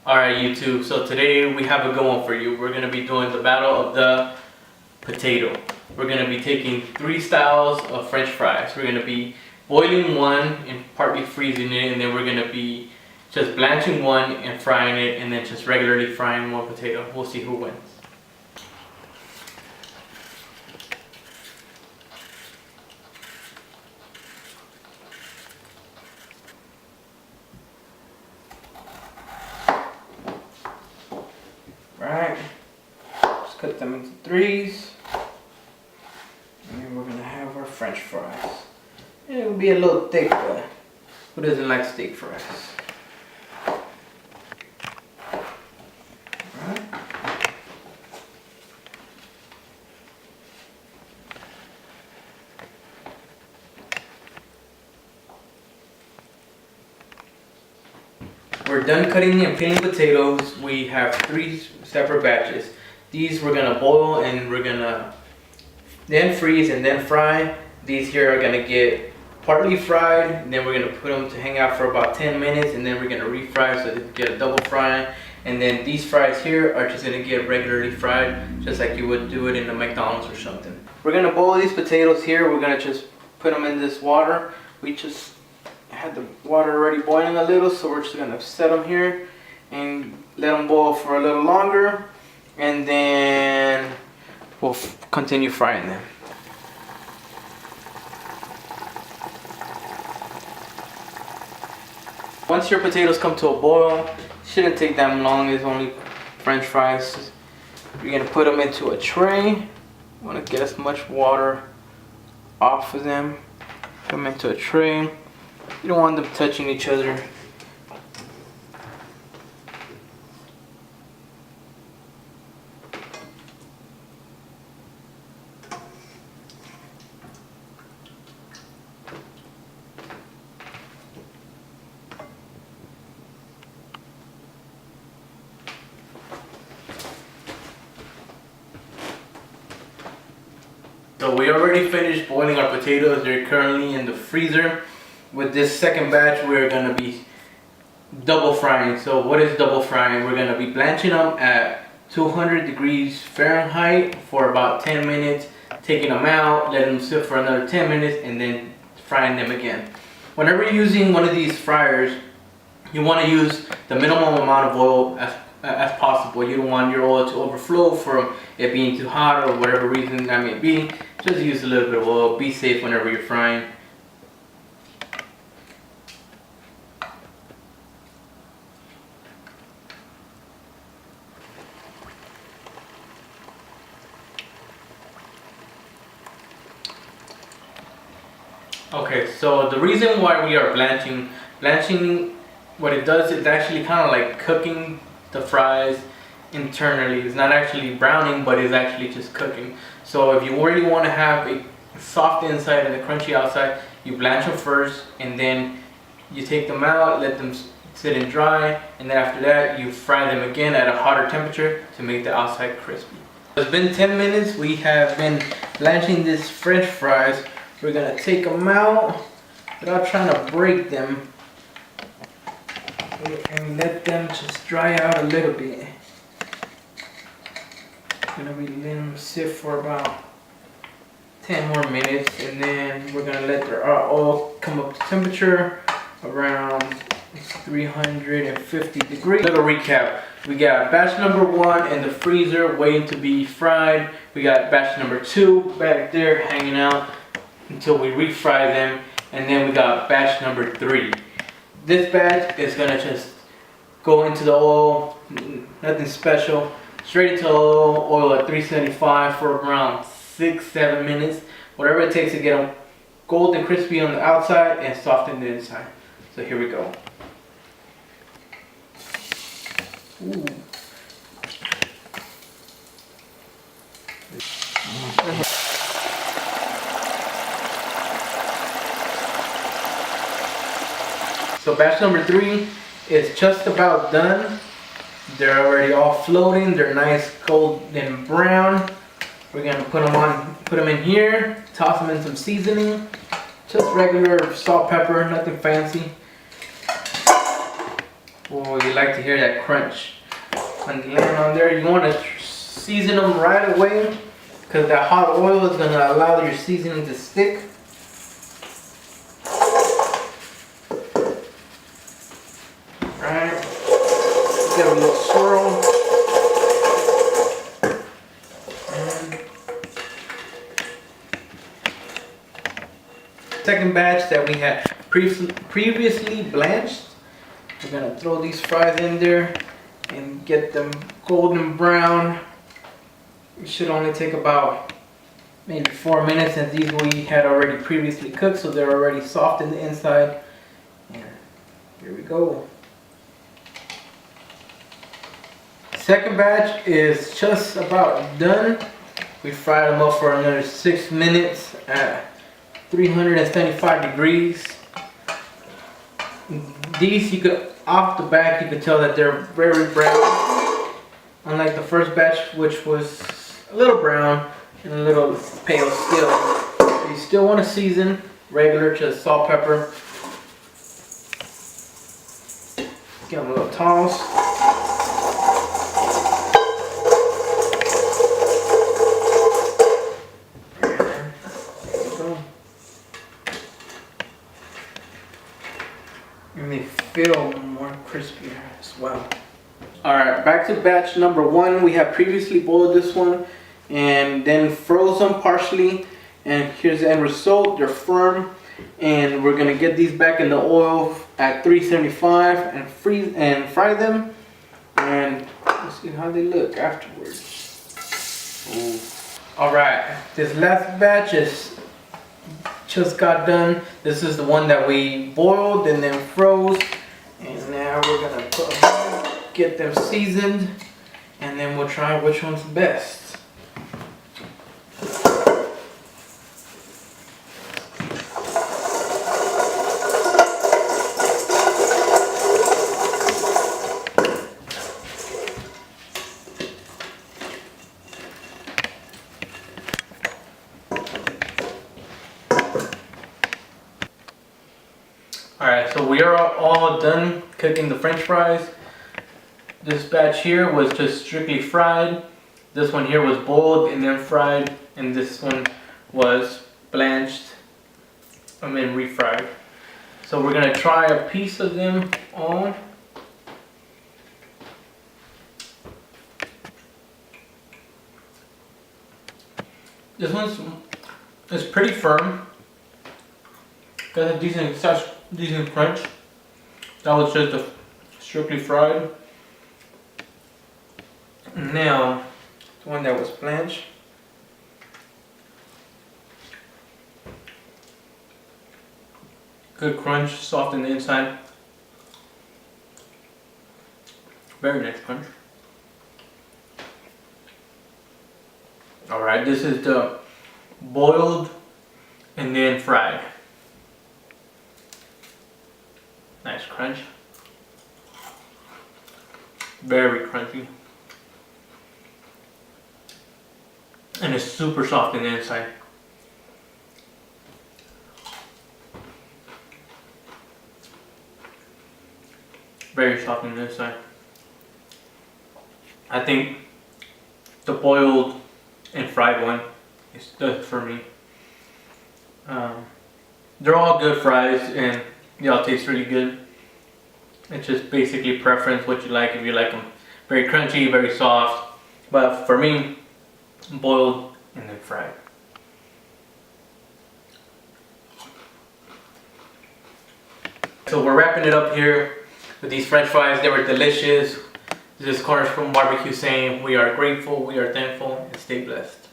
Alright YouTube, so today we have a good one for you. We're going to be doing the battle of the potato. We're going to be taking 3 styles of french fries. We're going to be boiling one and partly freezing it, and then we're going to be just blanching one and frying it, and then just regularly frying one potato. We'll see who wins. Right, just cut them into 3s, and then we're gonna have our french fries. And it will be a little thick, but who doesn't like steak fries? Right. We're done cutting and peeling potatoes. We have 3 separate batches. These we're gonna boil and we're gonna then freeze and then fry. These here are gonna get partly fried, and then we're gonna put them to hang out for about 10 minutes, and then we're gonna refry so they get a double fry. And then these fries here are just gonna get regularly fried, just like you would do it in a McDonald's or something. We're gonna boil these potatoes here. We're gonna just put them in this water. We just had the water already boiling a little, so we're just gonna set them here and let them boil for a little longer, and then we'll continue frying them. Once your potatoes come to a boil, it shouldn't take that long. It's only french fries. You're gonna put them into a tray. You wanna get as much water off of them. Put them into a tray. You don't want them touching each other. So we already finished boiling our potatoes. They're currently in the freezer. With this second batch, we're gonna be double frying. So what is double frying? We're gonna be blanching them at 200 degrees Fahrenheit for about 10 minutes, taking them out, letting them sit for another 10 minutes, and then frying them again. Whenever you're using one of these fryers, you want to use the minimum amount of oil as possible. You don't want your oil to overflow from it being too hot or whatever reason that may be. Just use a little bit of oil. Be safe whenever you're frying. Okay, so the reason why we are blanching, what it does is actually kind of like cooking the fries internally. It's not actually browning, but it's actually just cooking. So if you really want to have a soft inside and a crunchy outside, you blanch them first, and then you take them out, let them sit and dry, and then after that you fry them again at a hotter temperature to make the outside crispy. It's been 10 minutes. We have been blanching these french fries. We're gonna take them out without trying to break them, and let them just dry out a little bit. Gonna be letting them sit for about 10 more minutes, and then we're gonna let their oil come up to temperature around 350 degrees. Little recap: we got batch number 1 in the freezer waiting to be fried. We got batch number 2 back there hanging out until we refry them, and then we got batch number 3. This batch is gonna just go into the oil, nothing special, straight into oil at 375 for around 6-7 minutes, whatever it takes to get them golden crispy on the outside and soft on the inside. So here we go. Ooh. So batch number 3 is just about done. They're already all floating. They're nice golden brown. We're gonna put them in here, toss them in some seasoning, just regular salt, pepper, nothing fancy. Oh, you like to hear that crunch. When they land on there, you want to season them right away because that hot oil is going to allow your seasoning to stick. Alright, give it a little swirl. Second batch that we had previously blanched. We're gonna throw these fries in there and get them golden brown. It should only take about maybe 4 minutes, and these we had already previously cooked, so they're already soft in the inside. And here we go. Second batch is just about done. We fried them up for another 6 minutes at 375 degrees. These, you could, off the back, you could tell that they're very brown. Unlike the first batch, which was a little brown and a little pale still. You still want to season regular, just salt, pepper. Give them a little toss. And they feel more crispier as well. Alright, back to batch number 1. We have previously boiled this one and then froze them partially. And here's the end result. They're firm. And we're going to get these back in the oil at 375 and freeze and fry them. And let's see how they look afterwards. Alright, this last batch is just got done. This is the one that we boiled and then froze, and now we're gonna put them, get them seasoned, and then we'll try which one's best. Alright, so we are all done cooking the French fries. This batch here was just strictly fried. This one here was boiled and then fried. And this one was blanched and then refried. So we're going to try a piece of them on. This one's pretty firm. Got a decent crunch. That was just a strictly fried. Now, the one that was blanched. Good crunch, soft in the inside. Very nice crunch. Alright, this is the boiled and then fried. Nice crunch. Very crunchy. And it's super soft in the inside. Very soft in the inside. I think the boiled and fried one is good for me. They're all good fries and they all taste really good. It's just basically preference, what you like. If you like them very crunchy, very soft. But for me, boiled and then fried. So we're wrapping it up here with these French fries. They were delicious. This is Cornerstone BBQ saying we are grateful, we are thankful, and stay blessed.